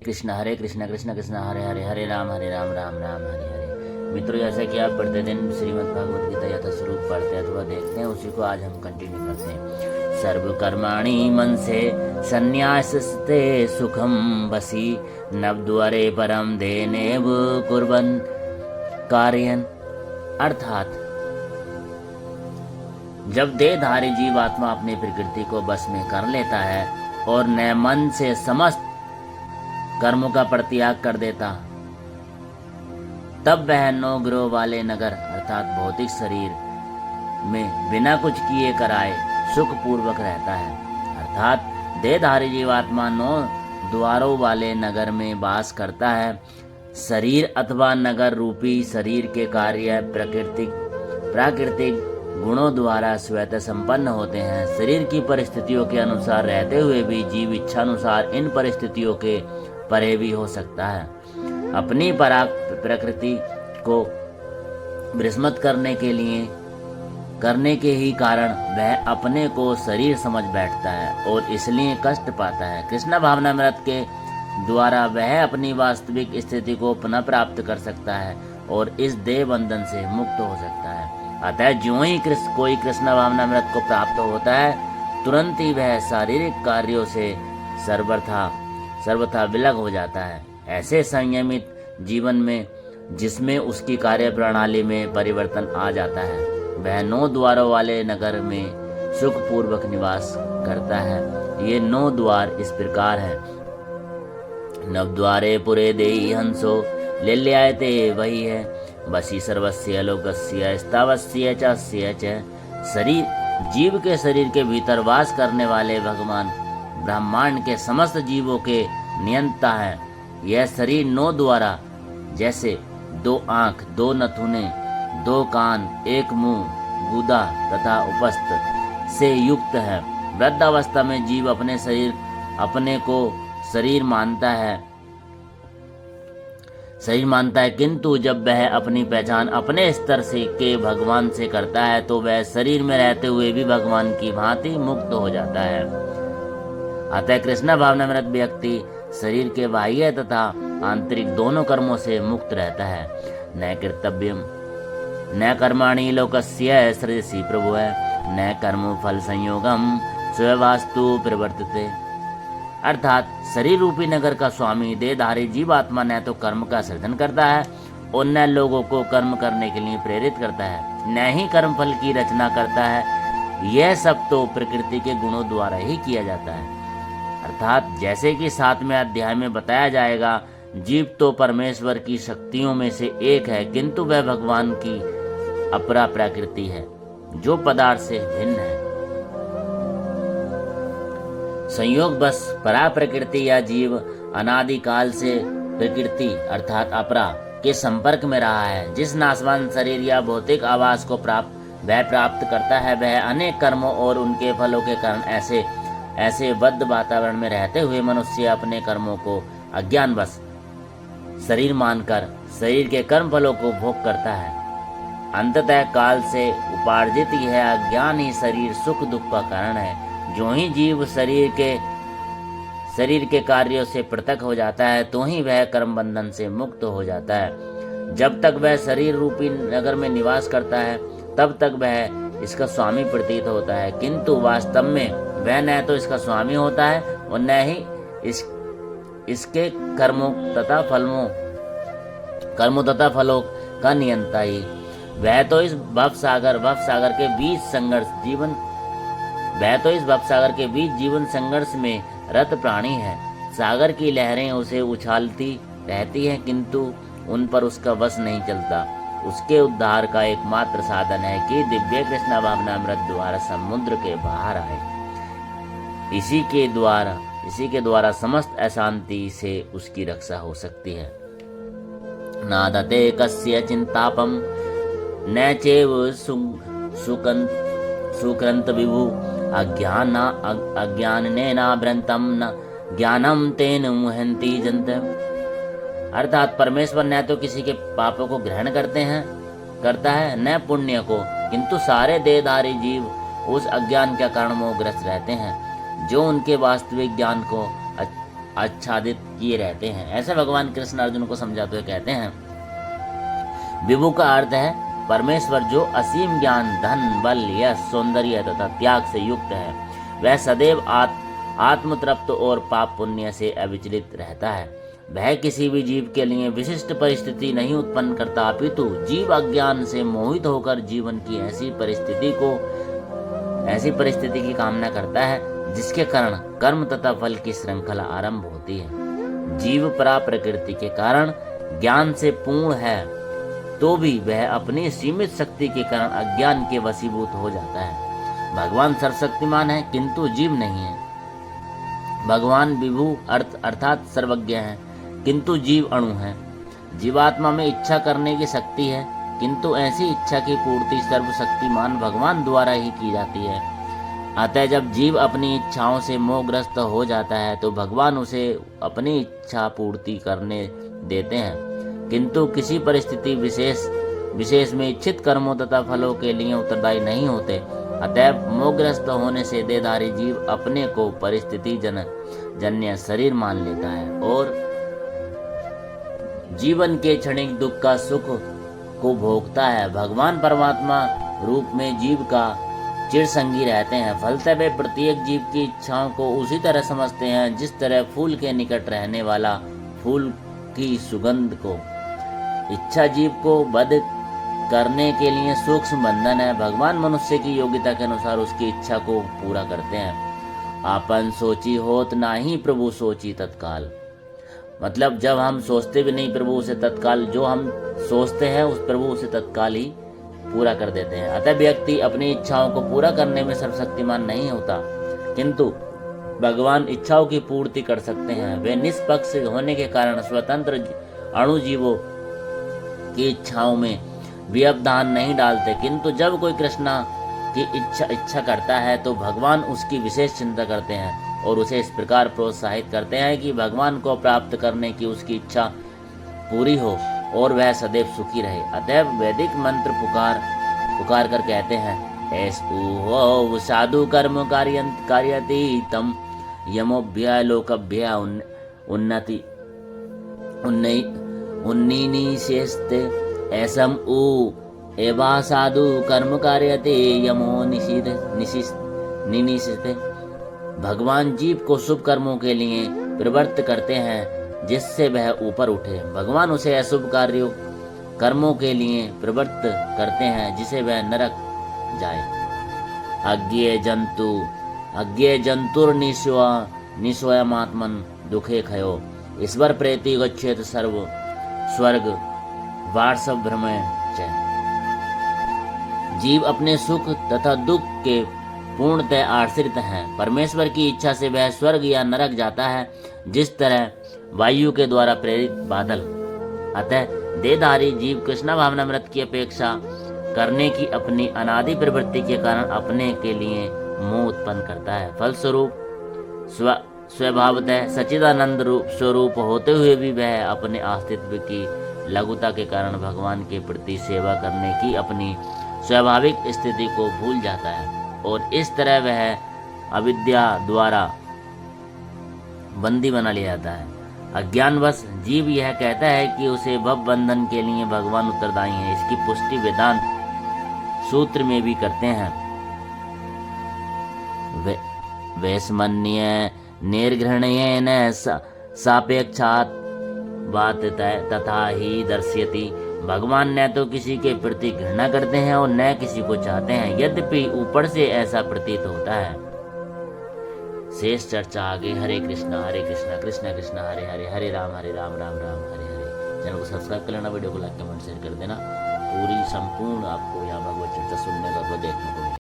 कृष्ण कृष्ण कृष्ण हरे हरे, हरे राम राम राम हरे हरे। मित्रों, जैसे कि आप प्रतिदिन श्रीमद् भगवद गीता यथास्वरूप पढ़ते हैं अथवा देखते हैं, उसी को आज हम कंटिन्यू करते हैं। सर्व कर्माणि मन से संन्यासस्ते सुखम बसी, नवद्वारे परम देनेव कुर्बन कार्यन। अर्थात जब देहधारी जीवात्मा अपनी प्रकृति को बस में कर लेता है और नए मन से समस्त कर्मों का परित्याग कर देता, तब वह नौ ग्रह वाले नगर अर्थात भौतिक शरीर में बिना कुछ किए कराए सुख पूर्वक रहता है। अर्थात देहधारी जीवात्मा नौ द्वारों वाले नगर में वास करता है। शरीर अथवा नगर रूपी शरीर के कार्य प्राकृतिक गुणों द्वारा स्वतः संपन्न होते हैं। शरीर की परिस्थितियों के अनुसार रहते हुए भी जीव इच्छानुसार इन परिस्थितियों के परे भी हो सकता है। अपनी प्रकृति को विस्मृत करने के ही कारण वह अपने को शरीर समझ बैठता है और इसलिए कष्ट पाता है। कृष्ण भावनामृत के द्वारा वह अपनी वास्तविक स्थिति को पुनः प्राप्त कर सकता है और इस देह बंधन से मुक्त हो सकता है। अतः ज्यों ही कोई कृष्ण भावनामृत को प्राप्त होता है, तुरंत ही वह शारीरिक कार्यों से सर्वथा विलग हो जाता है। ऐसे संयमित जीवन में जिसमें उसकी कार्य प्रणाली में परिवर्तन आ जाता है, वह नौ द्वारों वाले नगर में सुख पूर्वक निवास करता है। ये नौ द्वार इस प्रकार है। नवद्वारे पुरे देहि हंसो लेल्यायते वही है, बसी सर्वस्य लोकस्य स्थावस्य चस्य च। शरीर जीव के शरीर के भीतर वास करने वाले भगवान ब्रह्मांड के समस्त जीवों के नियंता है। यह शरीर नौ द्वारा जैसे दो आंख, दो नथुने, दो कान, एक मुंह, गुदा तथा उपस्थ से युक्त है। वृद्धावस्था में जीव अपने को शरीर मानता है, किंतु जब वह अपनी पहचान अपने स्तर से के भगवान से करता है तो वह शरीर में रहते हुए भी भगवान की भांति मुक्त हो जाता है। अतः कृष्ण भावनामृत व्यक्ति शरीर के बाह्य तथा आंतरिक दोनों कर्मों से मुक्त रहता है। न कर्तव्यम न कर्माणि लोकस्य सृजसि प्रभु है, न कर्म फल संयोगम स्ववास्तु प्रवर्तते। अर्थात शरीर रूपी नगर का स्वामी देहधारी जीवात्मा न तो कर्म का सृजन करता है और न लोगों को कर्म करने के लिए प्रेरित करता है, न ही कर्म फल की रचना करता है। यह सब तो प्रकृति के गुणों द्वारा ही किया जाता है। अर्थात जैसे कि 7वें अध्याय में बताया जाएगा, जीव तो परमेश्वर की शक्तियों में से एक है, किंतु वह भगवान की अपरा प्रकृति है जो पदार्थ से भिन्न है। संयोग बस परा प्रकृति या जीव अनादिकाल से प्रकृति अर्थात अपरा के संपर्क में रहा है। जिस नाशवान शरीर या भौतिक आवास को प्राप्त करता है, वह अनेक कर्मों और उनके फलों के कारण ऐसे बद्ध वातावरण में रहते हुए मनुष्य अपने कर्मों को अज्ञानवश शरीर मानकर शरीर के कर्म फलों को भोग करता है। अंततः काल से उपार्जित यह अज्ञान ही शरीर सुख दुख का कारण है। जो ही जीव शरीर के कार्यों से पृथक हो जाता है, तो ही वह कर्म बंधन से मुक्त हो जाता है। जब तक वह शरीर रूपी नगर में निवास करता है, तब तक वह इसका स्वामी प्रतीत होता है, किंतु वास्तव में वह न तो इसका स्वामी होता है और न ही इसके कर्मों तथा फलों का नियंता ही। वह तो इस भवसागर के बीच जीवन संघर्ष में रत प्राणी है। सागर की लहरें उसे उछालती रहती हैं, किंतु उन पर उसका वश नहीं चलता। उसके उद्धार का एकमात्र साधन है कि दिव्य कृष्ण भावनामृत द्वारा समुद्र के बाहर आए। इसी के द्वारा समस्त अशांति से उसकी रक्षा हो सकती है। नादते कस्य चिंतापम न चैव सुकृंत विभु, अज्ञानेनावृतं न ज्ञानम तेन मुह्यन्ति जन्त। अर्थात परमेश्वर न तो किसी के पापों को ग्रहण करता है न पुण्य को, किंतु सारे देहधारी जीव उस अज्ञान के कारण मोहग्रस्त रहते हैं जो उनके वास्तविक ज्ञान को आच्छादित किए रहते हैं। ऐसे भगवान कृष्ण अर्जुन को समझाते हुए कहते हैं, विभु का अर्थ है परमेश्वर जो असीम ज्ञान, धन, बल, यश, सौंदर्य तथा त्याग से युक्त है। वह सदैव आत्मतृप्त और पाप पुण्य से अविचलित रहता है। वह किसी भी जीव के लिए विशिष्ट परिस्थिति नहीं उत्पन्न करता, अपितु जीव अज्ञान से मोहित होकर जीवन की ऐसी परिस्थिति की कामना करता है जिसके कारण कर्म तथा फल की श्रृंखला आरंभ होती है। जीव परा प्रकृति के कारण ज्ञान से पूर्ण है तो भी वह अपनी सीमित शक्ति के कारण अज्ञान के वशीभूत हो जाता है। भगवान सर्वशक्तिमान है किंतु जीव नहीं है। भगवान विभु अर्थात सर्वज्ञ है किंतु जीव अणु है। जीवात्मा में इच्छा करने की शक्ति है किंतु ऐसी इच्छा की पूर्ति सर्वशक्तिमान भगवान द्वारा ही की जाती है। अतः जब जीव अपनी इच्छाओं से मोहग्रस्त हो जाता है तो भगवान उसे अपनी इच्छा पूर्ति करने देते हैं, किंतु किसी परिस्थिति विशेष में इच्छित कर्मों तथा फलों के लिए उत्तरदायी नहीं होते। अतः मोहग्रस्त होने से देहधारी जीव अपने को परिस्थिति जन्य शरीर मान लेता है और जीवन के क्षणिक दुख का सुख को भोगता है। भगवान परमात्मा रूप में जीव का चिरसंगी रहते हैं। फलतः वे प्रत्येक जीव की इच्छाओं को उसी तरह समझते हैं जिस तरह फूल के निकट रहने वाला फूल की सुगंध को। इच्छा जीव को बद्ध करने के लिए सूक्ष्म बंधन है। भगवान मनुष्य की योग्यता के अनुसार उसकी इच्छा को पूरा करते हैं। आपन सोची होत नाही प्रभु सोची तत्काल, मतलब जब हम सोचते भी नहीं प्रभु उसे तत्काल, जो हम सोचते हैं उस प्रभु उसे तत्काल ही पूरा कर देते हैं। अतः व्यक्ति अपनी इच्छाओं को पूरा करने में सर्वशक्तिमान नहीं होता, किंतु भगवान इच्छाओं की पूर्ति कर सकते हैं। वे निष्पक्ष होने के कारण स्वतंत्र अणुजीवों की इच्छाओं में व्यवधान नहीं डालते, किंतु जब कोई कृष्णा की इच्छा करता है तो भगवान उसकी विशेष चिंता करते हैं और उसे इस प्रकार प्रोत्साहित करते हैं कि भगवान को प्राप्त करने की उसकी इच्छा पूरी हो और वह सदैव सुखी रहे। अतः वैदिक मंत्र पुकार कर कहते हैं, ऐसो साधु कर्म कार्यति तम यमोभ्य लोकभ्य उन्नति उन्नीनिशेस्ते ऐसम उ एवा साधु कर्म कार्यते यमो निशिष्टे। भगवान जीव को शुभ कर्मों के लिए प्रवृत्त करते हैं जिससे वह ऊपर उठे। भगवान उसे अशुभ कर्मों के लिए प्रवृत्त करते हैं जिसे वह नरक जाए। अज्ञे जंतुर निस्वयमात्मन दुखे खयो ईश्वर प्रेति गच्छेत सर्व स्वर्ग वार्षव भ्रमे च। जीव अपने सुख तथा दुख के पूर्णतः आश्रित हैं। परमेश्वर की इच्छा से वह स्वर्ग या नरक जाता है, जिस तरह वायु के द्वारा प्रेरित बादल। अतः देहधारी जीव कृष्ण भावनामृत की अपेक्षा करने की अपनी अनादि प्रवृत्ति के कारण अपने के लिए मोह उत्पन्न करता है। फलस्वरूप स्वभावतः सच्चिदानंद स्वरूप होते हुए भी वह अपने अस्तित्व की लघुता के कारण भगवान के प्रति सेवा करने की अपनी स्वाभाविक स्थिति को भूल जाता है और इस तरह वह अविद्या द्वारा बंदी बना लिया जाता है। अज्ञानवश जीव यह कहता है कि उसे भव बंधन के लिए भगवान उत्तरदायी है। इसकी पुष्टि वेदांत सूत्र में भी करते हैं। वैषम्य निर्घृणयेन सापेक्षात् बात तथा ही दर्शयति। भगवान न तो किसी के प्रति घृणा करते हैं और न किसी को चाहते हैं, यद्यपि ऊपर से ऐसा प्रतीत होता है। शेष चर्चा आगे। हरे कृष्णा कृष्ण कृष्ण हरे हरे, हरे राम राम राम हरे हरे। चैनल को सब्सक्राइब कर लेना, वीडियो को लाइक कमेंट शेयर कर देना। पूरी संपूर्ण आपको यहाँ भगवत चर्चा सुनने का देखने को